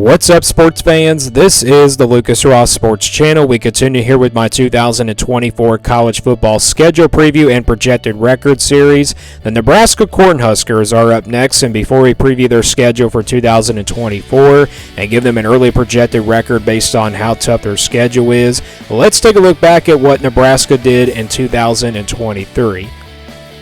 What's up, sports fans? This is the Lucas Ross Sports Channel. We continue here with my 2024 college football schedule preview and projected record series. The Nebraska Cornhuskers are up next, and before we preview their schedule for 2024 and give them an early projected record based on how tough their schedule is, let's take a look back at what Nebraska did in 2023.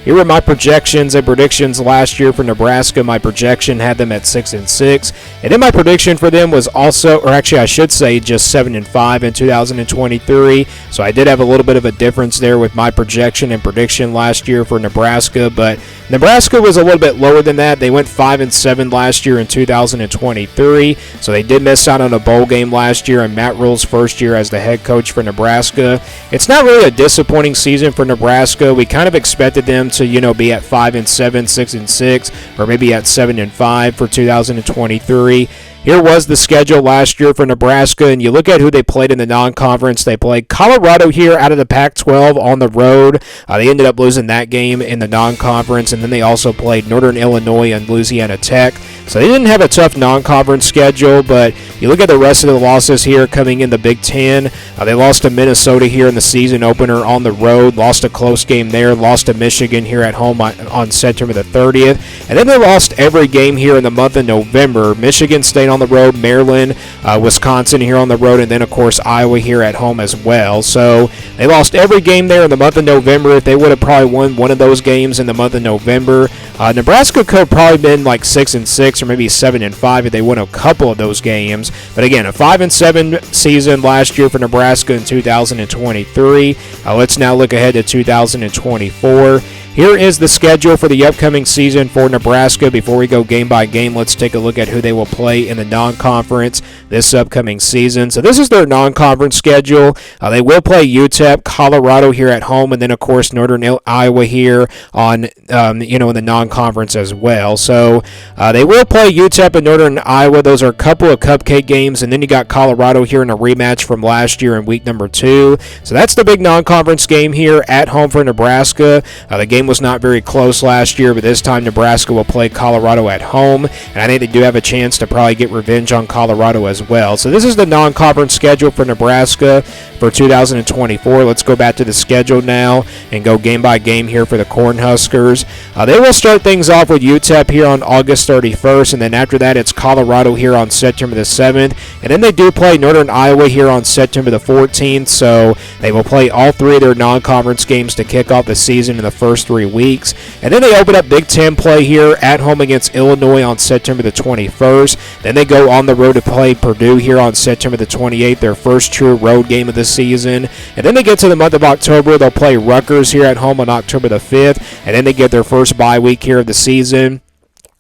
Here are my projections and predictions last year for Nebraska. My projection had them at 6-6, and then my prediction for them was also, or actually I should say, just 7-5 in 2023. So I did have a little bit of a difference there with my projection and prediction last year for Nebraska, but Nebraska was a little bit lower than that. They went 5-7 last year in 2023, so they did miss out on a bowl game last year in Matt Rule's first year as the head coach for Nebraska. It's not really a disappointing season for Nebraska. We kind of expected them to, be at 5-7, 6-6, or maybe at 7-5 for 2023. Here was the schedule last year for Nebraska, and you look at who they played in the non-conference. They played Colorado here out of the Pac-12 on the road. They ended up losing that game in the non-conference, and then they also played Northern Illinois and Louisiana Tech. So they didn't have a tough non-conference schedule, but you look at the rest of the losses here coming in the Big Ten. They lost to Minnesota here in the season opener on the road, lost a close game there, lost to Michigan here at home on September the 30th, and then they lost every game here in the month of November. Michigan State on the road, Maryland, Wisconsin here on the road, and then, of course, Iowa here at home as well. So they lost every game there in the month of November. If they would have probably won one of those games in the month of November, Nebraska could have probably been like 6-6 or maybe 7-5 if they won a couple of those games. But again, a 5-7 season last year for Nebraska in 2023. Let's now look ahead to 2024. Here is the schedule for the upcoming season for Nebraska. Before we go game by game, let's take a look at who they will play in the non-conference this upcoming season. So this is their non-conference schedule. They will play UTEP, Colorado here at home, and then, of course, Northern Iowa here on, in the non-conference as well. So they will play UTEP and Northern Iowa. Those are a couple of cupcake games, and then you got Colorado here in a rematch from last year in week number 2. So that's the big non-conference game here at home for Nebraska. The game was not very close last year, but this time Nebraska will play Colorado at home, and I think they do have a chance to probably get revenge on Colorado as well. So this is the non-conference schedule for Nebraska for 2024. Let's go back to the schedule now and go game by game here for the Cornhuskers. They will start things off with UTEP here on August 31st, and then after that it's Colorado here on September the 7th, and then they do play Northern Iowa here on September the 14th, so they will play all three of their non-conference games to kick off the season in the first 3 weeks. And then they open up Big Ten play here at home against Illinois on September the 21st. Then they go on the road to play Purdue here on September the 28th, their first true road game of the season. And then they get to the month of October. They'll play Rutgers here at home on October the 5th. And then they get their first bye week here of the season.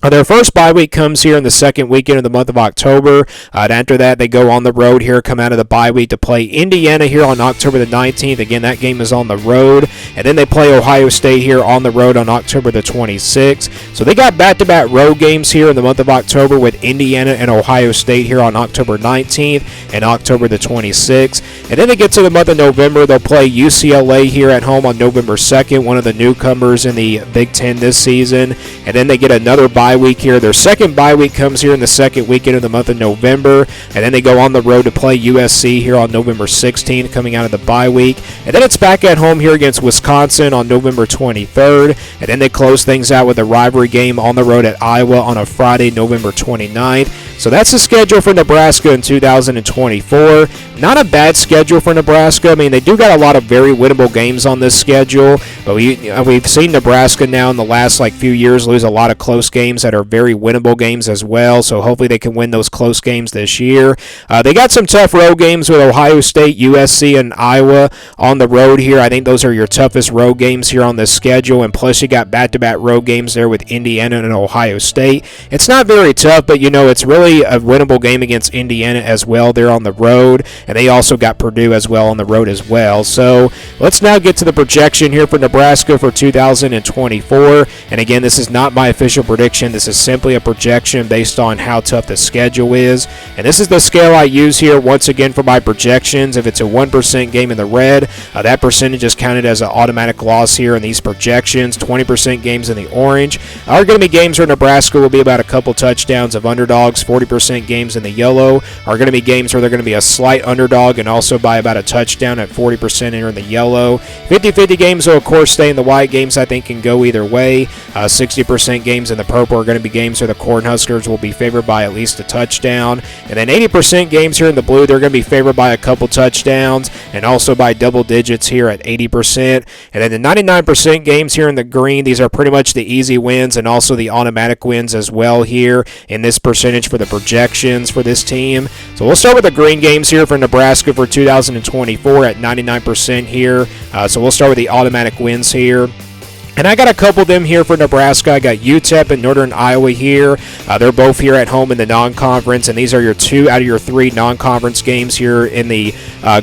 Their first bye week comes here in the second weekend of the month of October. And after that, they go on the road here, come out of the bye week to play Indiana here on October the 19th. Again, that game is on the road. And then they play Ohio State here on the road on October the 26th. So they got back-to-back road games here in the month of October with Indiana and Ohio State here on October 19th and October the 26th. And then they get to the month of November. They'll play UCLA here at home on November 2nd, one of the newcomers in the Big Ten this season. And then they get another bye week here. Their second bye week comes here in the second weekend of the month of November, and then they go on the road to play USC here on November 16th, coming out of the bye week. And then it's back at home here against Wisconsin on November 23rd, and then they close things out with a rivalry game on the road at Iowa on a Friday, November 29th. So that's the schedule for Nebraska in 2024. Not a bad schedule for Nebraska. I mean, they do got a lot of very winnable games on this schedule, but we've seen Nebraska now in the last few years lose a lot of close games that are very winnable games as well, so hopefully they can win those close games this year. They got some tough road games with Ohio State, USC, and Iowa on the road here. I think those are your toughest road games here on this schedule, and plus you got back-to-back road games there with Indiana and Ohio State. It's not very tough, but it's really a winnable game against Indiana as well there on the road, and they also got Purdue as well on the road as well. So let's now get to the projection here for Nebraska for 2024, and again, this is not my official prediction. This is simply a projection based on how tough the schedule is, and this is the scale I use here once again for my projections. If it's a 1% game in the red, that percentage is counted as an automatic loss here in these projections. 20% games in the orange are going to be games where Nebraska will be about a couple touchdowns of underdogs. 40 40% games in the yellow are going to be games where they're going to be a slight underdog and also by about a touchdown at 40% in the yellow. 50-50 games will, of course, stay in the white. Games, I think, can go either way. 60% games in the purple are going to be games where the Cornhuskers will be favored by at least a touchdown. And then 80% games here in the blue, they're going to be favored by a couple touchdowns and also by double digits here at 80%. And then the 99% games here in the green, these are pretty much the easy wins and also the automatic wins as well here in this percentage for the projections for this team. So we'll start with the green games here for Nebraska for 2024 at 99% here. So we'll start with the automatic wins here. And I got a couple of them here for Nebraska. I got UTEP and Northern Iowa here. They're both here at home in the non-conference, and these are your 2 out of your 3 non-conference games here in the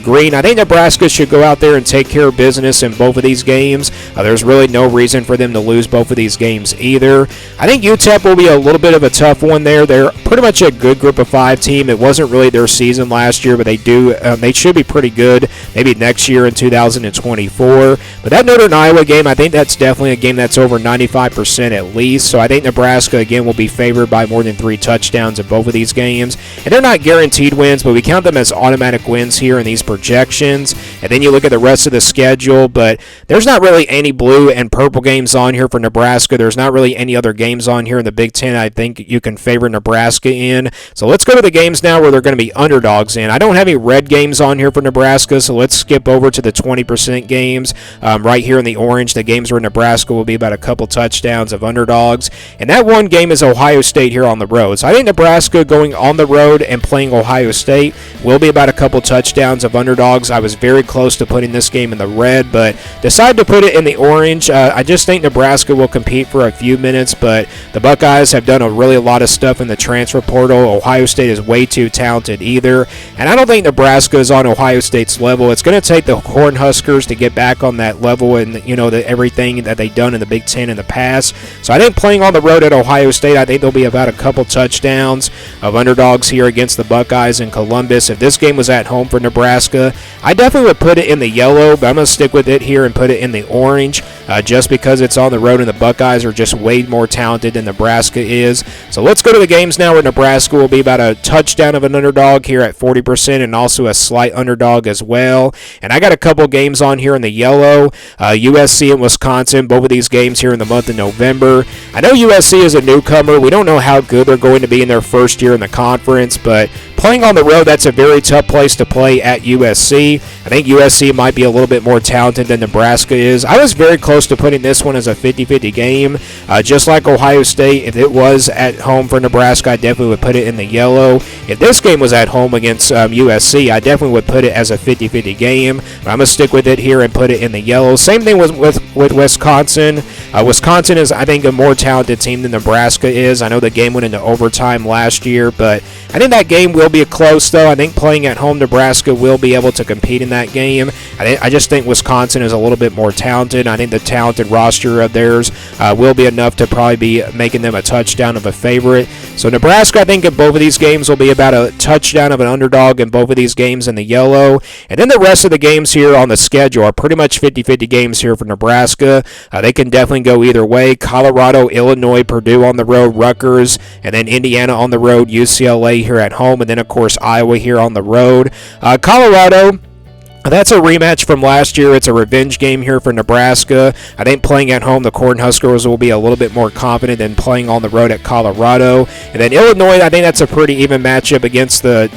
green. I think Nebraska should go out there and take care of business in both of these games. There's really no reason for them to lose both of these games either. I think UTEP will be a little bit of a tough one there. They're pretty much a good group of 5 team. It wasn't really their season last year, but they should be pretty good maybe next year in 2024. But that Northern Iowa game, I think that's definitely a game that's over 95% at least. So I think Nebraska, again, will be favored by more than 3 touchdowns in both of these games. And they're not guaranteed wins, but we count them as automatic wins here in these projections. And then you look at the rest of the schedule, but there's not really any blue and purple games on here for Nebraska. There's not really any other games on here in the Big Ten I think you can favor Nebraska in. So let's go to the games now where they're going to be underdogs in. I don't have any red games on here for Nebraska, so let's skip over to the 20% games right here in the orange. The games where Nebraska will be about a couple touchdowns of underdogs. And that one game is Ohio State here on the road. So I think Nebraska going on the road and playing Ohio State will be about a couple touchdowns of underdogs. I was very close to putting this game in the red, but decided to put it in the orange. I just think Nebraska will compete for a few minutes, but the Buckeyes have done a lot of stuff in the transfer portal. Ohio State is way too talented either. And I don't think Nebraska is on Ohio State's level. It's going to take the Cornhuskers to get back on that level and, everything that they've done in the Big Ten in the past. So I think playing on the road at Ohio State, I think there'll be about a couple touchdowns of underdogs here against the Buckeyes in Columbus. If this game was at home for Nebraska, I definitely would put it in the yellow, but I'm going to stick with it here and put it in the orange just because it's on the road and the Buckeyes are just way more talented than Nebraska is. So let's go to the games now where Nebraska will be about a touchdown of an underdog here at 40% and also a slight underdog as well. And I got a couple games on here in the yellow. USC and Wisconsin, both of these games here in the month of November. I know USC is a newcomer. We don't know how good they're going to be in their first year in the conference, but playing on the road, that's a very tough place to play at USC. I think USC might be a little bit more talented than Nebraska is. I was very close to putting this one as a 50-50 game. Just like Ohio State, if it was at home for Nebraska, I definitely would put it in the yellow. If this game was at home against USC, I definitely would put it as a 50-50 game. But I'm going to stick with it here and put it in the yellow. Same thing with Wisconsin. Wisconsin is, I think, a more talented team than Nebraska is. I know the game went into overtime last year, but I think that game will be close, though. I think playing at home, Nebraska will be able to compete in that game. I just think Wisconsin is a little bit more talented. I think the talented roster of theirs will be enough to probably be making them a touchdown of a favorite. So Nebraska, I think, in both of these games will be about a touchdown of an underdog in both of these games in the yellow. And then the rest of the games here on the schedule are pretty much 50-50 games here for Nebraska. They can definitely go either way. Colorado, Illinois, Purdue on the road, Rutgers, and then Indiana on the road, UCLA here at home, and then, of course, Iowa here on the road. Colorado, that's a rematch from last year. It's a revenge game here for Nebraska. I think playing at home, the Cornhuskers will be a little bit more confident than playing on the road at Colorado. And then Illinois, I think that's a pretty even matchup against the,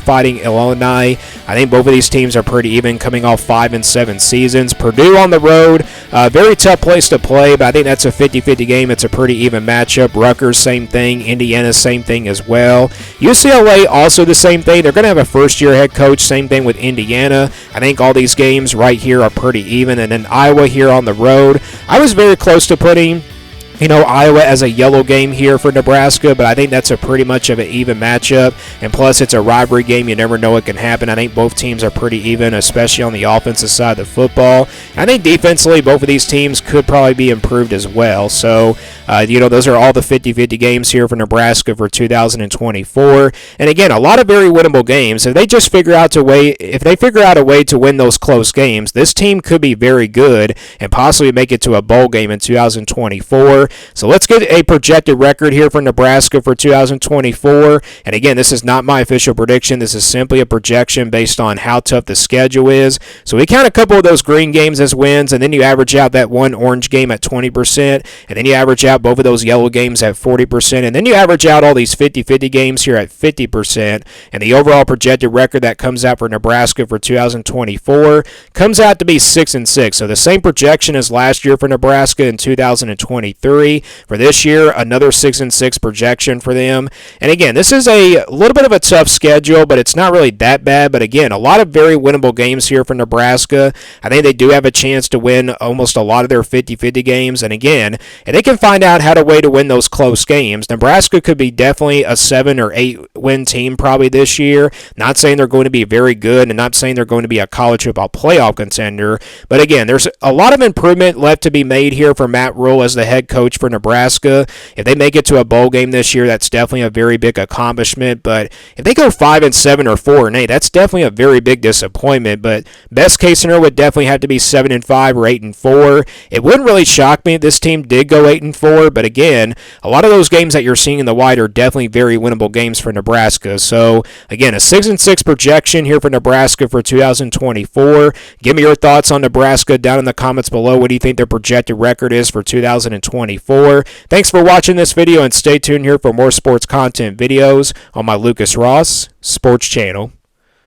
Fighting Illini. I think both of these teams are pretty even coming off 5 and 7 seasons. Purdue on the road, very tough place to play, but I think that's a 50-50 game. It's a pretty even matchup. Rutgers, same thing. Indiana, same thing as well. UCLA, also the same thing. They're going to have a first-year head coach. Same thing with Indiana. I think all these games right here are pretty even. And then Iowa here on the road. I was very close to putting Iowa as a yellow game here for Nebraska, but I think that's a pretty much of an even matchup. And plus, it's a rivalry game. You never know what can happen. I think both teams are pretty even, especially on the offensive side of the football. I think defensively, both of these teams could probably be improved as well. So Those are all the 50-50 games here for Nebraska for 2024. And again, a lot of very winnable games. If they figure out a way to win those close games, this team could be very good and possibly make it to a bowl game in 2024. So let's get a projected record here for Nebraska for 2024. And again, this is not my official prediction. This is simply a projection based on how tough the schedule is. So we count a couple of those green games as wins, and then you average out that one orange game at 20%, and then you average out both of those yellow games at 40%, and then you average out all these 50-50 games here at 50%, and the overall projected record that comes out for Nebraska for 2024 comes out to be 6-6. So the same projection as last year for Nebraska in 2023. For this year, another 6-6 projection for them. And again, this is a little bit of a tough schedule, but it's not really that bad. But again, a lot of very winnable games here for Nebraska. I think they do have a chance to win almost a lot of their 50-50 games. And again, if they can find out how to win those close games, Nebraska could be definitely a 7 or 8 win team probably this year. Not saying they're going to be very good, and not saying they're going to be a college football playoff contender. But again, there's a lot of improvement left to be made here for Matt Rule as the head coach for Nebraska. If they make it to a bowl game this year, that's definitely a very big accomplishment. But if they go 5-7 or 4-8, that's definitely a very big disappointment. But best case scenario would definitely have to be 7-5 or 8-4. It wouldn't really shock me if this team did go 8-4. But again, a lot of those games that you're seeing in the white are definitely very winnable games for Nebraska. So again, a 6-6 projection here for Nebraska for 2024. Give me your thoughts on Nebraska down in the comments below. What do you think their projected record is for 2024? Thanks for watching this video, and stay tuned here for more sports content videos on my Lucas Ross Sports Channel.